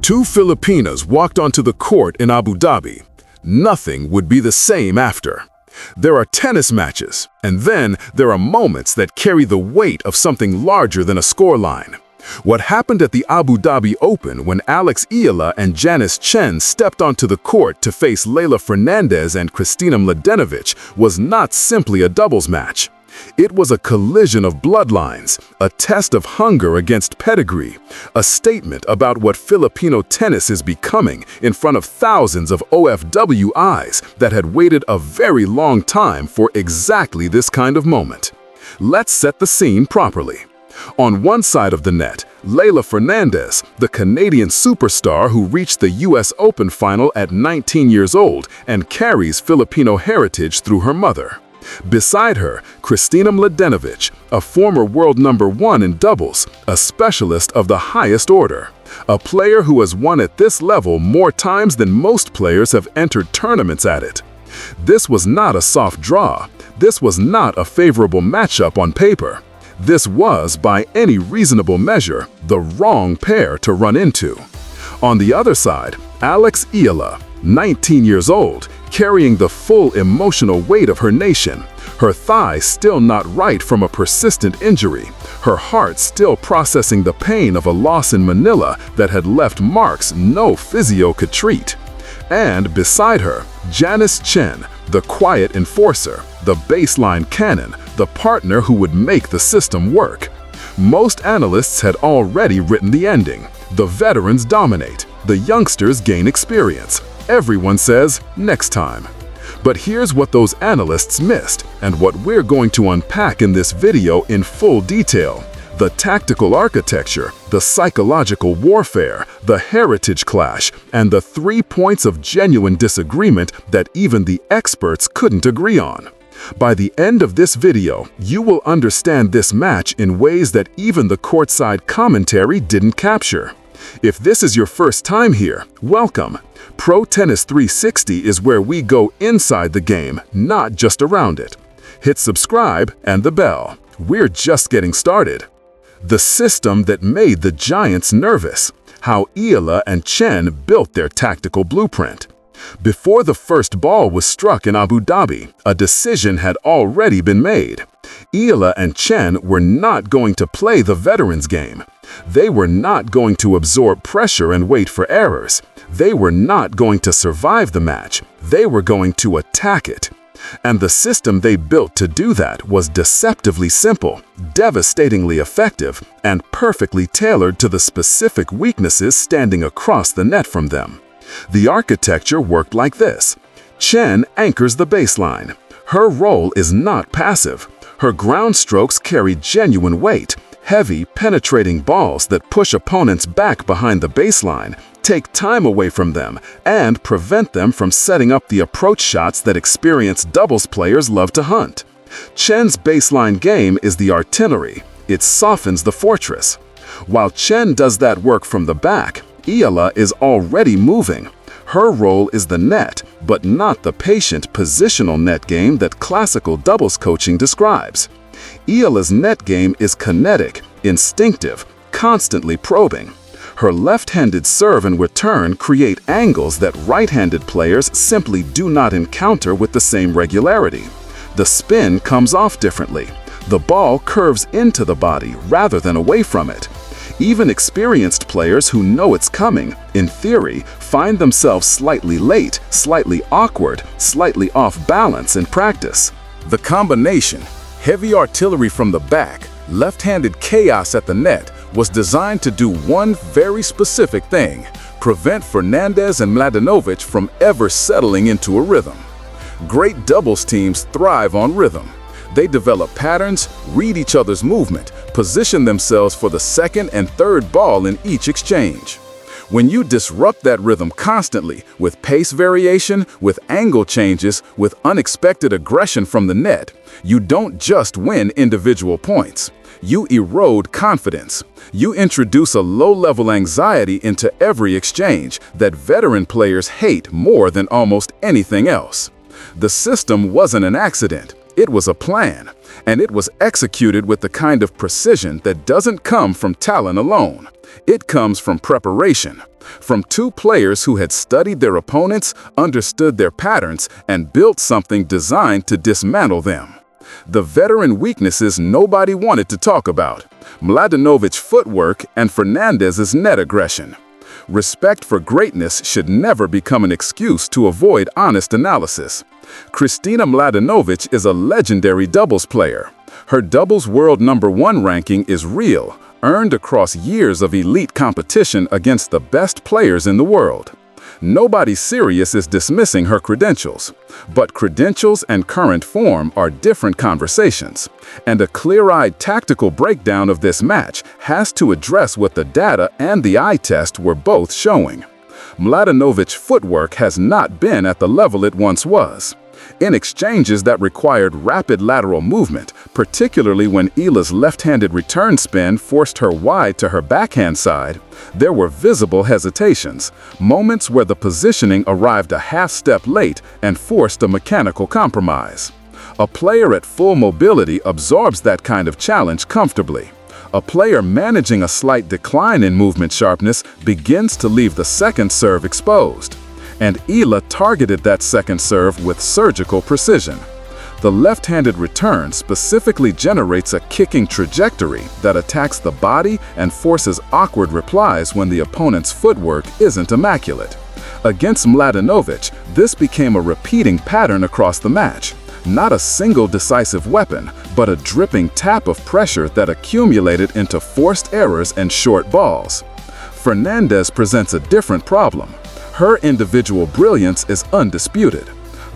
two Filipinas walked onto the court in Abu Dhabi. Nothing would be the same after. There are tennis matches, and then there are moments that carry the weight of something larger than a scoreline. What happened at the Abu Dhabi Open when Eala and Janice Tjen stepped onto the court to face LeylahFernandez and Kristina Mladenovic was not simply a doubles match. It was a collision of bloodlines, a test of hunger against pedigree, a statement about what Filipino tennis is becoming in front of thousands of OFW eyes that had waited a very long time for exactly this kind of moment. Let's set the scene properly. On one side of the net, LeylahFernandez, the Canadian superstar who reached the US Open final at 19 years old and carries Filipino heritage through her mother. Beside her, Kristina Mladenovic, a former world #1 in doubles, a specialist of the highest order, a player who has won at this level more times than most players have entered tournaments at it. This was not a soft draw. This was not a favorable matchup on paper. This was, by any reasonable measure, the wrong pair to run into. On the other side, Eala, 19 years old, carrying the full emotional weight of her nation, her thigh still not right from a persistent injury, her heart still processing the pain of a loss in Manila that had left marks no physio could treat. And beside her, Janice Tjen, the quiet enforcer, the baseline cannon, the partner who would make the system work. Most analysts had already written the ending. The veterans dominate. The youngsters gain experience. Everyone says, next time. But here's what those analysts missed, and what we're going to unpack in this video in full detail. The tactical architecture, the psychological warfare, the heritage clash, and the 3 points of genuine disagreement that even the experts couldn't agree on. By the end of this video, you will understand this match in ways that even the courtside commentary didn't capture. If this is your first time here, welcome. Pro Tennis 360 is where we go inside the game, not just around it. Hit subscribe and the bell. We're just getting started. The system that made the Giants nervous. How Eala and Tjen built their tactical blueprint. Before the first ball was struck in Abu Dhabi, a decision had already been made. Eala and Tjen were not going to play the veterans game. They were not going to absorb pressure and wait for errors. They were not going to survive the match. They were going to attack it. And the system they built to do that was deceptively simple, devastatingly effective, and perfectly tailored to the specific weaknesses standing across the net from them. The architecture worked like this. Tjen anchors the baseline. Her role is not passive. Her ground strokes carry genuine weight, heavy, penetrating balls that push opponents back behind the baseline, take time away from them, and prevent them from setting up the approach shots that experienced doubles players love to hunt. Tjen's baseline game is the artillery. It softens the fortress. While Tjen does that work from the back, Eala is already moving. Her role is the net, but not the patient positional net game that classical doubles coaching describes. Eala's net game is kinetic, instinctive, constantly probing. Her left-handed serve and return create angles that right-handed players simply do not encounter with the same regularity. The spin comes off differently. The ball curves into the body rather than away from it. Even experienced players who know it's coming, in theory, find themselves slightly late, slightly awkward, slightly off balance in practice. The combination, heavy artillery from the back, left-handed chaos at the net, was designed to do one very specific thing: prevent Fernandez and Mladenovic from ever settling into a rhythm. Great doubles teams thrive on rhythm. They develop patterns, read each other's movement, position themselves for the second and third ball in each exchange. When you disrupt that rhythm constantly, with pace variation, with angle changes, with unexpected aggression from the net, you don't just win individual points. You erode confidence. You introduce a low-level anxiety into every exchange that veteran players hate more than almost anything else. The system wasn't an accident. It was a plan, and it was executed with the kind of precision that doesn't come from talent alone. It comes from preparation, from two players who had studied their opponents, understood their patterns, and built something designed to dismantle them. The veteran weaknesses nobody wanted to talk about: Mladenovic's footwork and Fernandez's net aggression. Respect for greatness should never become an excuse to avoid honest analysis. Kristina Mladenovic is a legendary doubles player. Her doubles world #1 ranking is real, earned across years of elite competition against the best players in the world. Nobody serious is dismissing her credentials, but credentials and current form are different conversations, and a clear-eyed tactical breakdown of this match has to address what the data and the eye test were both showing. Mladenovic's footwork has not been at the level it once was. In exchanges that required rapid lateral movement, particularly when Ealah's left-handed return spin forced her wide to her backhand side, there were visible hesitations, moments where the positioning arrived a half-step late and forced a mechanical compromise. A player at full mobility absorbs that kind of challenge comfortably. A player managing a slight decline in movement sharpness begins to leave the second serve exposed. And Eala targeted that second serve with surgical precision. The left-handed return specifically generates a kicking trajectory that attacks the body and forces awkward replies when the opponent's footwork isn't immaculate. Against Mladenovic, this became a repeating pattern across the match. Not a single decisive weapon, but a dripping tap of pressure that accumulated into forced errors and short balls. Fernandez presents a different problem. Her individual brilliance is undisputed,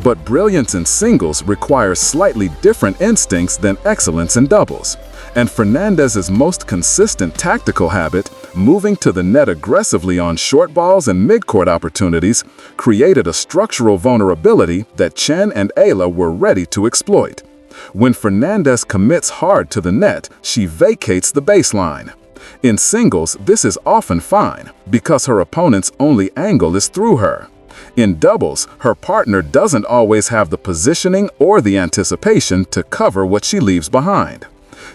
but brilliance in singles requires slightly different instincts than excellence in doubles. And Fernandez's most consistent tactical habit, moving to the net aggressively on short balls and mid-court opportunities, created a structural vulnerability that Tjen and Eala were ready to exploit. When Fernandez commits hard to the net, she vacates the baseline. In singles, this is often fine, because her opponent's only angle is through her. In doubles, her partner doesn't always have the positioning or the anticipation to cover what she leaves behind.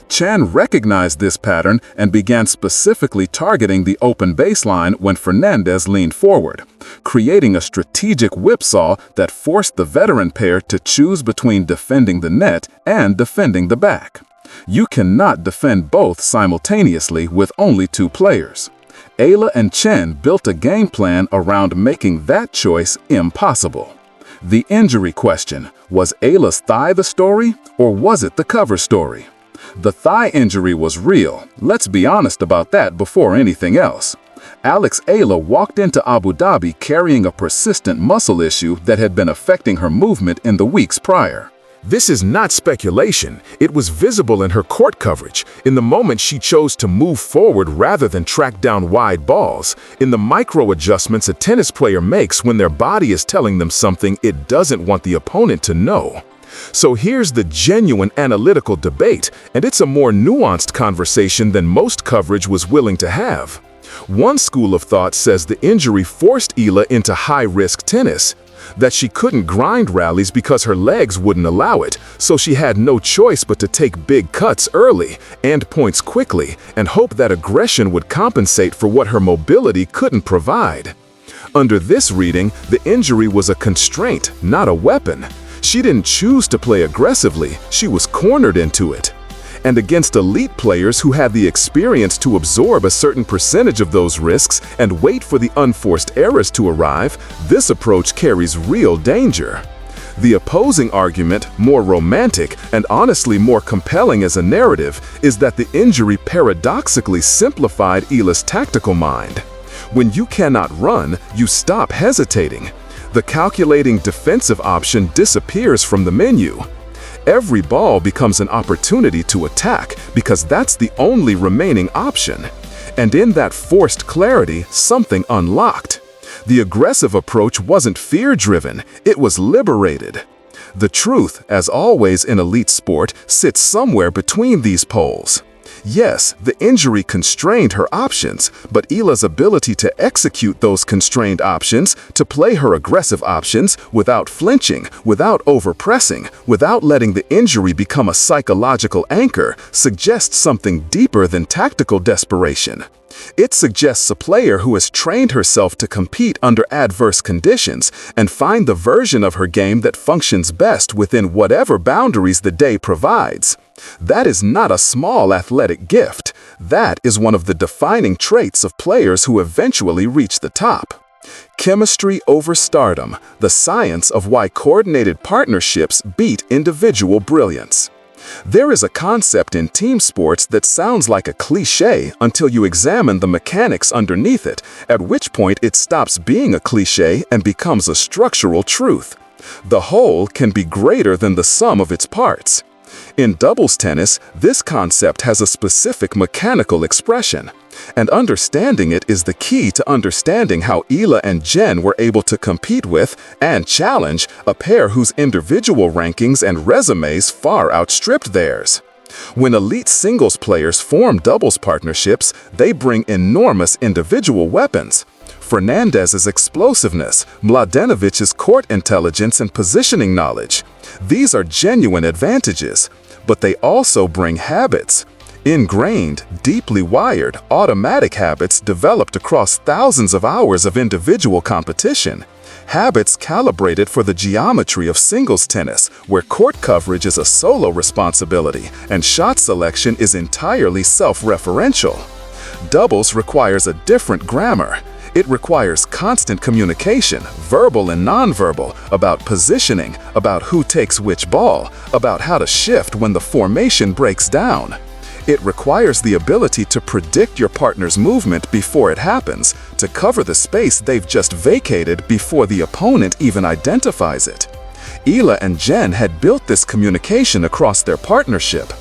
Tjen recognized this pattern and began specifically targeting the open baseline when Fernandez leaned forward, creating a strategic whipsaw that forced the veteran pair to choose between defending the net and defending the back. You cannot defend both simultaneously with only two players. Eala and Tjen built a game plan around making that choice impossible. The injury question: was Eala's thigh the story, or was it the cover story? The thigh injury was real. Let's be honest about that before anything else. Alex Eala walked into Abu Dhabi carrying a persistent muscle issue that had been affecting her movement in the weeks prior. This is not speculation. It was visible in her court coverage, in the moment she chose to move forward rather than track down wide balls, in the micro adjustments a tennis player makes when their body is telling them something it doesn't want the opponent to know. So here's the genuine analytical debate, and it's a more nuanced conversation than most coverage was willing to have. One school of thought says the injury forced Eala into high-risk tennis, that she couldn't grind rallies because her legs wouldn't allow it, so she had no choice but to take big cuts early, and points quickly, and hope that aggression would compensate for what her mobility couldn't provide. Under this reading, the injury was a constraint, not a weapon. She didn't choose to play aggressively, she was cornered into it. And against elite players who had the experience to absorb a certain percentage of those risks and wait for the unforced errors to arrive, this approach carries real danger. The opposing argument, more romantic and honestly more compelling as a narrative, is that the injury paradoxically simplified Eala's tactical mind. When you cannot run, you stop hesitating. The calculating defensive option disappears from the menu. Every ball becomes an opportunity to attack because that's the only remaining option. And in that forced clarity, something unlocked. The aggressive approach wasn't fear-driven, it was liberated. The truth, as always in elite sport, sits somewhere between these poles. Yes, the injury constrained her options, but Ealah's ability to execute those constrained options, to play her aggressive options without flinching, without overpressing, without letting the injury become a psychological anchor, suggests something deeper than tactical desperation. It suggests a player who has trained herself to compete under adverse conditions and find the version of her game that functions best within whatever boundaries the day provides. That is not a small athletic gift. That is one of the defining traits of players who eventually reach the top. Chemistry over stardom, the science of why coordinated partnerships beat individual brilliance. There is a concept in team sports that sounds like a cliché until you examine the mechanics underneath it, at which point it stops being a cliché and becomes a structural truth. The whole can be greater than the sum of its parts. In doubles tennis, this concept has a specific mechanical expression, and understanding it is the key to understanding how Eala and Jen were able to compete with and challenge a pair whose individual rankings and resumes far outstripped theirs. When elite singles players form doubles partnerships, they bring enormous individual weapons. Fernandez's explosiveness, Mladenovic's court intelligence and positioning knowledge. These are genuine advantages, but they also bring habits. Ingrained, deeply wired, automatic habits developed across thousands of hours of individual competition. Habits calibrated for the geometry of singles tennis, where court coverage is a solo responsibility and shot selection is entirely self-referential. Doubles requires a different grammar. It requires constant communication, verbal and nonverbal, about positioning, about who takes which ball, about how to shift when the formation breaks down. It requires the ability to predict your partner's movement before it happens, to cover the space they've just vacated before the opponent even identifies it. Eala and Jen had built this communication across their partnership.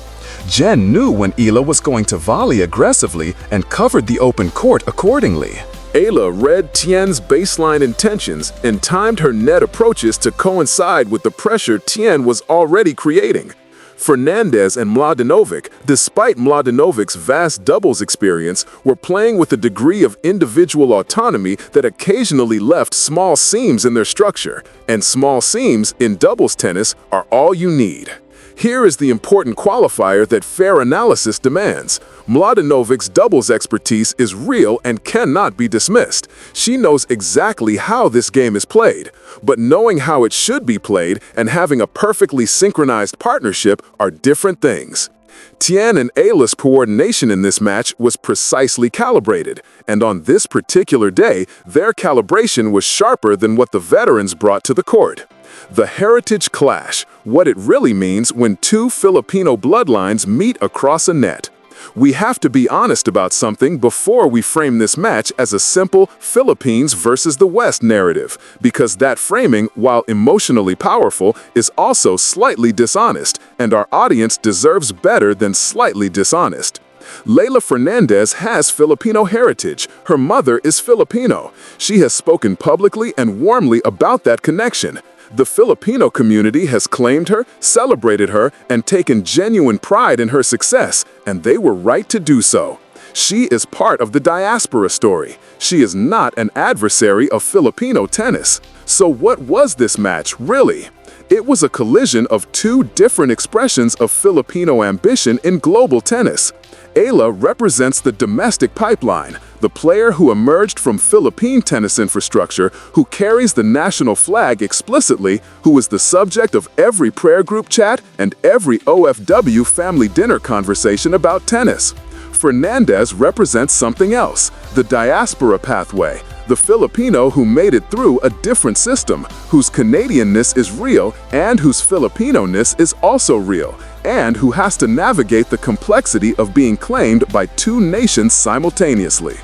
Jen knew when Eala was going to volley aggressively and covered the open court accordingly. Eala read Tjen's baseline intentions and timed her net approaches to coincide with the pressure Tjen was already creating. Fernandez and Mladenovic, despite Mladenovic's vast doubles experience, were playing with a degree of individual autonomy that occasionally left small seams in their structure, and small seams in doubles tennis are all you need. Here is the important qualifier that fair analysis demands. Mladenovic's doubles expertise is real and cannot be dismissed. She knows exactly how this game is played, but knowing how it should be played and having a perfectly synchronized partnership are different things. Tjen and Eala's coordination in this match was precisely calibrated, and on this particular day, their calibration was sharper than what the veterans brought to the court. The heritage clash, what it really means when two Filipino bloodlines meet across a net. We have to be honest about something before we frame this match as a simple Philippines versus the West narrative, because that framing, while emotionally powerful, is also slightly dishonest, and our audience deserves better than slightly dishonest. LeylahFernandez has Filipino heritage. Her mother is Filipino. She has spoken publicly and warmly about that connection. The Filipino community has claimed her, celebrated her, and taken genuine pride in her success, and they were right to do so. She is part of the diaspora story. She is not an adversary of Filipino tennis. So what was this match, really? It was a collision of two different expressions of Filipino ambition in global tennis. Eala represents the domestic pipeline, the player who emerged from Philippine tennis infrastructure, who carries the national flag explicitly, who is the subject of every prayer group chat and every OFW family dinner conversation about tennis. Fernandez represents something else, the diaspora pathway, the Filipino who made it through a different system, whose Canadianness is real and whose Filipino-ness is also real, and who has to navigate the complexity of being claimed by two nations simultaneously.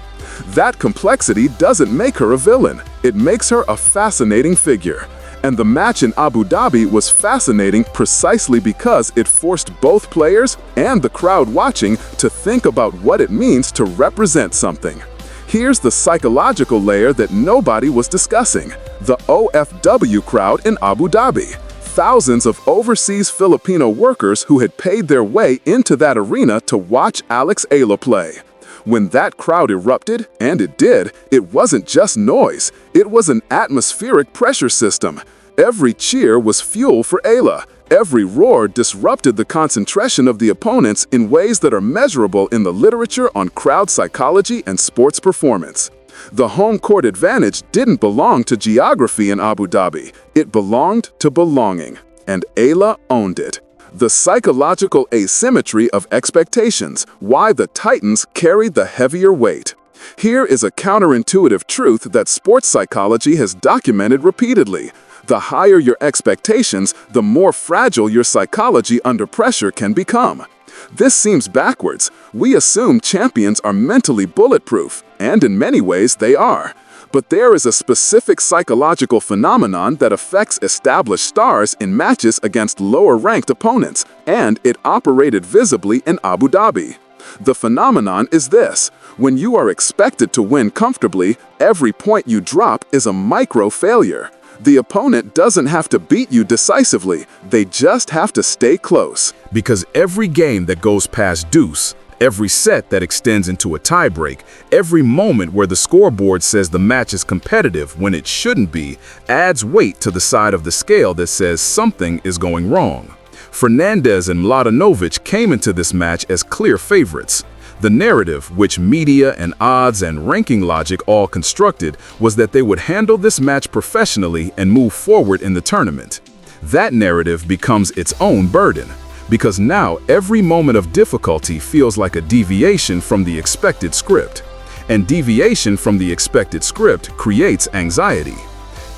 That complexity doesn't make her a villain, it makes her a fascinating figure. And the match in Abu Dhabi was fascinating precisely because it forced both players and the crowd watching to think about what it means to represent something. Here's the psychological layer that nobody was discussing. The OFW crowd in Abu Dhabi. thousands of overseas Filipino workers who had paid their way into that arena to watch Eala play. When that crowd erupted, and it did, it wasn't just noise, it was an atmospheric pressure system. Every cheer was fuel for Eala. Every roar disrupted the concentration of the opponents in ways that are measurable in the literature on crowd psychology and sports performance. The home court advantage didn't belong to geography in Abu Dhabi, it belonged to belonging, and Eala owned it. The psychological asymmetry of expectations, why the Titans carried the heavier weight. Here is a counterintuitive truth that sports psychology has documented repeatedly. The higher your expectations, the more fragile your psychology under pressure can become. This seems backwards. We assume champions are mentally bulletproof, and in many ways they are. But there is a specific psychological phenomenon that affects established stars in matches against lower-ranked opponents, and it operated visibly in Abu Dhabi. The phenomenon is this: when you are expected to win comfortably, every point you drop is a micro-failure. The opponent doesn't have to beat you decisively, they just have to stay close. Because every game that goes past deuce, every set that extends into a tiebreak, every moment where the scoreboard says the match is competitive when it shouldn't be, adds weight to the side of the scale that says something is going wrong. Fernandez and Mladenovic came into this match as clear favorites. The narrative, which media and odds and ranking logic all constructed, was that they would handle this match professionally and move forward in the tournament. That narrative becomes its own burden, because now every moment of difficulty feels like a deviation from the expected script. And deviation from the expected script creates anxiety.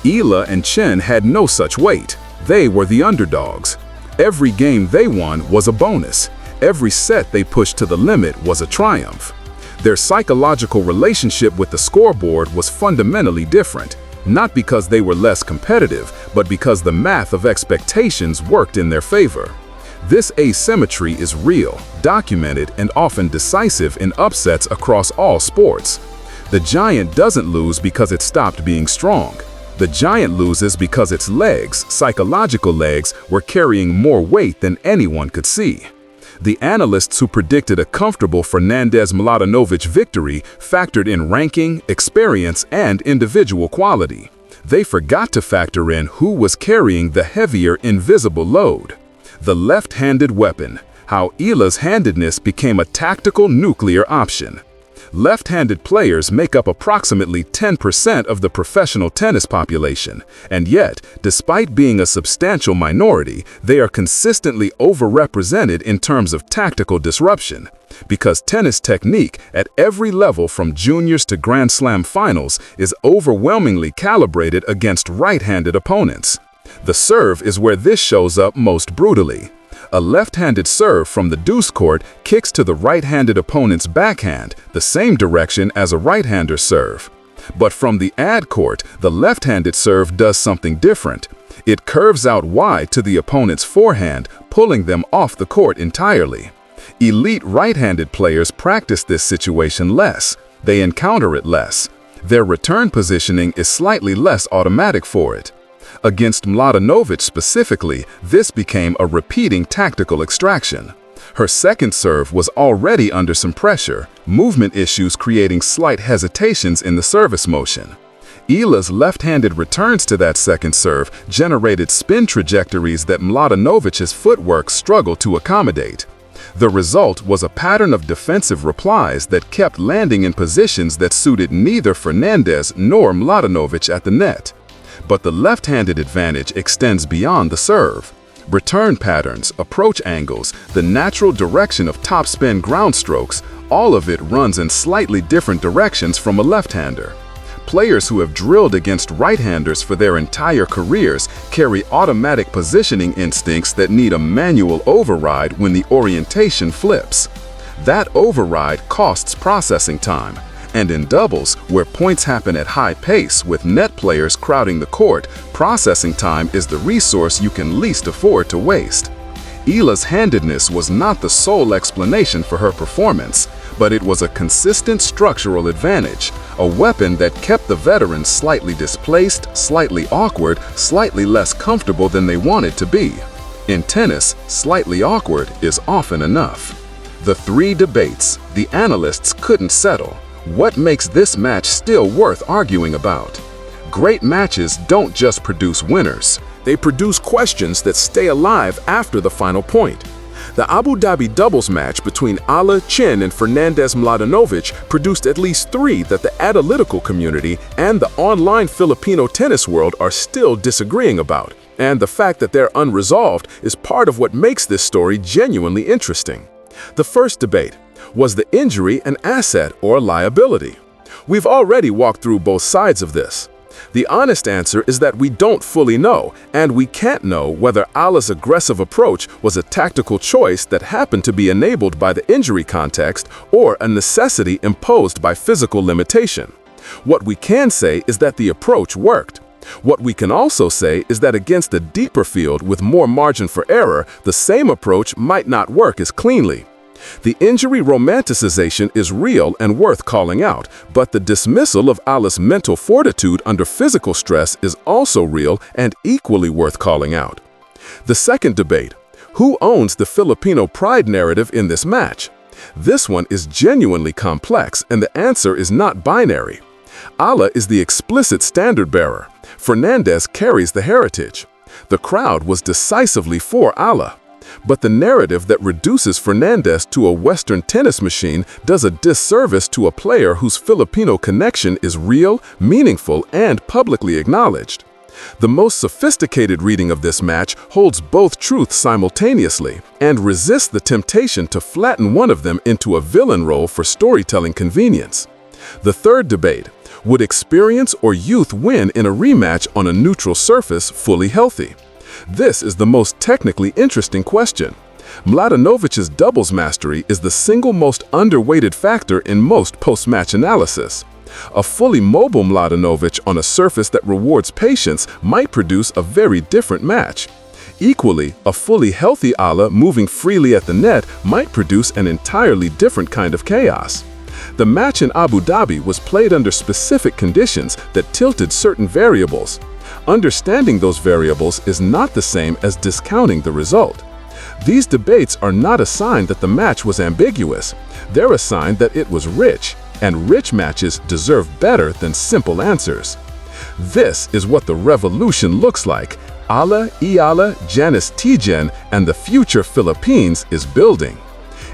Eala and Tjen had no such weight. They were the underdogs. Every game they won was a bonus. Every set they pushed to the limit was a triumph. Their psychological relationship with the scoreboard was fundamentally different, not because they were less competitive, but because the math of expectations worked in their favor. This asymmetry is real, documented, and often decisive in upsets across all sports. The giant doesn't lose because it stopped being strong. The giant loses because its legs, psychological legs, were carrying more weight than anyone could see. The analysts who predicted a comfortable Fernandez-Mladenovic victory factored in ranking, experience, and individual quality. They forgot to factor in who was carrying the heavier invisible load. The left-handed weapon, how Eala's handedness became a tactical nuclear option. Left-handed players make up approximately 10% of the professional tennis population, and yet, despite being a substantial minority, they are consistently overrepresented in terms of tactical disruption. Because tennis technique at every level from juniors to Grand Slam finals is overwhelmingly calibrated against right-handed opponents. The serve is where this shows up most brutally. A left-handed serve from the deuce court kicks to the right-handed opponent's backhand, the same direction as a right-hander serve. But from the ad court, the left-handed serve does something different. It curves out wide to the opponent's forehand, pulling them off the court entirely. Elite right-handed players practice this situation less. They encounter it less. Their return positioning is slightly less automatic for it. Against Mladenovic specifically, this became a repeating tactical extraction. Her second serve was already under some pressure, movement issues creating slight hesitations in the service motion. Eala's left-handed returns to that second serve generated spin trajectories that Mladenovic's footwork struggled to accommodate. The result was a pattern of defensive replies that kept landing in positions that suited neither Fernandez nor Mladenovic at the net. But the left-handed advantage extends beyond the serve. Return patterns, approach angles, the natural direction of topspin ground strokes, all of it runs in slightly different directions from a left-hander. Players who have drilled against right-handers for their entire careers carry automatic positioning instincts that need a manual override when the orientation flips. That override costs processing time. And in doubles, where points happen at high pace with net players crowding the court, processing time is the resource you can least afford to waste. Eala's handedness was not the sole explanation for her performance, but it was a consistent structural advantage, A weapon that kept the veterans slightly displaced, slightly awkward, slightly less comfortable than they wanted to be. In tennis, slightly awkward is often enough. The three debates the analysts couldn't settle. What makes this match still worth arguing about? Great matches don't just produce winners. They produce questions that stay alive after the final point. The Abu Dhabi doubles match between Eala, Tjen, and Fernandez Mladenovic produced at least three that the analytical community and the online Filipino tennis world are still disagreeing about. And the fact that they're unresolved is part of what makes this story genuinely interesting. The first debate: was the injury an asset or liability? We've already walked through both sides of this. The honest answer is that we don't fully know, and we can't know whether Eala's aggressive approach was a tactical choice that happened to be enabled by the injury context or a necessity imposed by physical limitation. What we can say is that the approach worked. What we can also say is that against a deeper field with more margin for error, the same approach might not work as cleanly. The injury romanticization is real and worth calling out, but the dismissal of Eala's mental fortitude under physical stress is also real and equally worth calling out. The second debate: who owns the Filipino pride narrative in this match? This one is genuinely complex, and the answer is not binary. Eala is the explicit standard bearer. Fernandez carries the heritage. The crowd was decisively for Eala. But the narrative that reduces Fernandez to a Western tennis machine does a disservice to a player whose Filipino connection is real, meaningful, and publicly acknowledged. The most sophisticated reading of this match holds both truths simultaneously and resists the temptation to flatten one of them into a villain role for storytelling convenience. The third debate: would experience or youth win in a rematch on a neutral surface fully healthy? This is the most technically interesting question. Mladenovic's doubles mastery is the single most underweighted factor in most post-match analysis. A fully mobile Mladenovic on a surface that rewards patience might produce a very different match. Equally, a fully healthy Eala moving freely at the net might produce an entirely different kind of chaos. The match in Abu Dhabi was played under specific conditions that tilted certain variables. Understanding those variables is not the same as discounting the result. These debates are not a sign that the match was ambiguous. They're a sign that it was rich, and rich matches deserve better than simple answers. This is what the revolution looks like. Eala, Janice Tjen, and the future Philippines is building.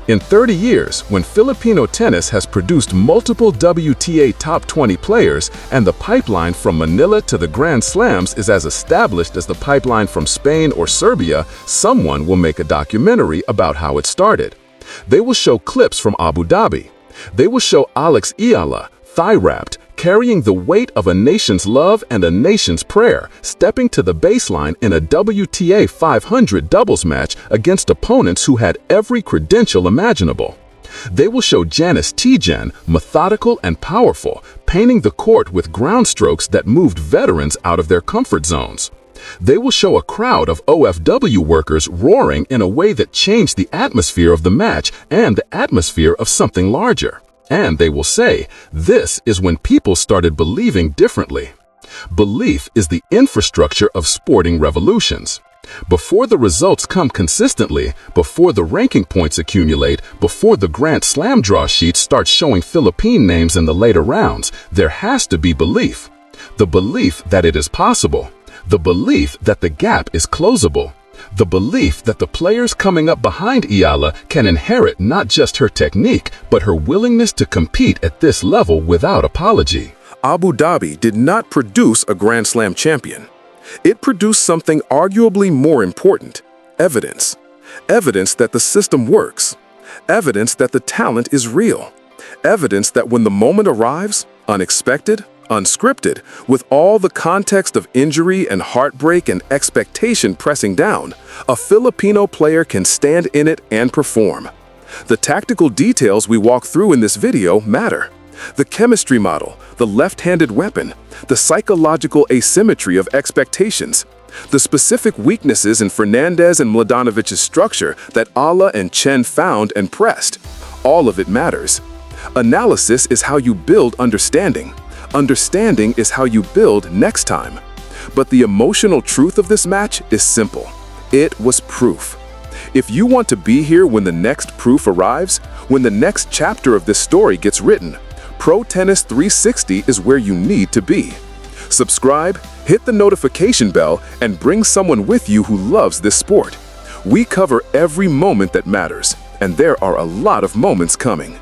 In 30 years, when Filipino tennis has produced multiple WTA top 20 players and the pipeline from Manila to the Grand Slams is as established as the pipeline from Spain or Serbia, someone will make a documentary about how it started. They will show clips from Abu Dhabi. They will show Alex Eala, thigh-wrapped, carrying the weight of a nation's love and a nation's prayer, stepping to the baseline in a WTA 500 doubles match against opponents who had every credential imaginable. They will show Janice Tjen, methodical and powerful, painting the court with ground strokes that moved veterans out of their comfort zones. They will show a crowd of OFW workers roaring in a way that changed the atmosphere of the match and the atmosphere of something larger. And they will say, this is when people started believing differently. Belief is the infrastructure of sporting revolutions. Before the results come consistently, before the ranking points accumulate, before the Grand Slam draw sheets start showing Philippine names in the later rounds, there has to be belief. The belief that it is possible. The belief that the gap is closable. The belief that the players coming up behind Eala can inherit not just her technique, but her willingness to compete at this level without apology. Abu Dhabi did not produce a Grand Slam champion. It produced something arguably more important: evidence. Evidence that the system works. Evidence that the talent is real. Evidence that when the moment arrives, unexpected, unscripted, with all the context of injury and heartbreak and expectation pressing down, a Filipino player can stand in it and perform. The tactical details we walk through in this video matter. The chemistry model, the left-handed weapon, the psychological asymmetry of expectations, the specific weaknesses in Fernandez and Mladenovic's structure that Eala and Tjen found and pressed. All of it matters. Analysis is how you build understanding. Understanding is how you build next time. But the emotional truth of this match is simple. It was proof. If you want to be here when the next proof arrives, when the next chapter of this story gets written, Pro Tennis 360 is where you need to be. Subscribe, hit the notification bell, and bring someone with you who loves this sport. We cover every moment that matters, and there are a lot of moments coming.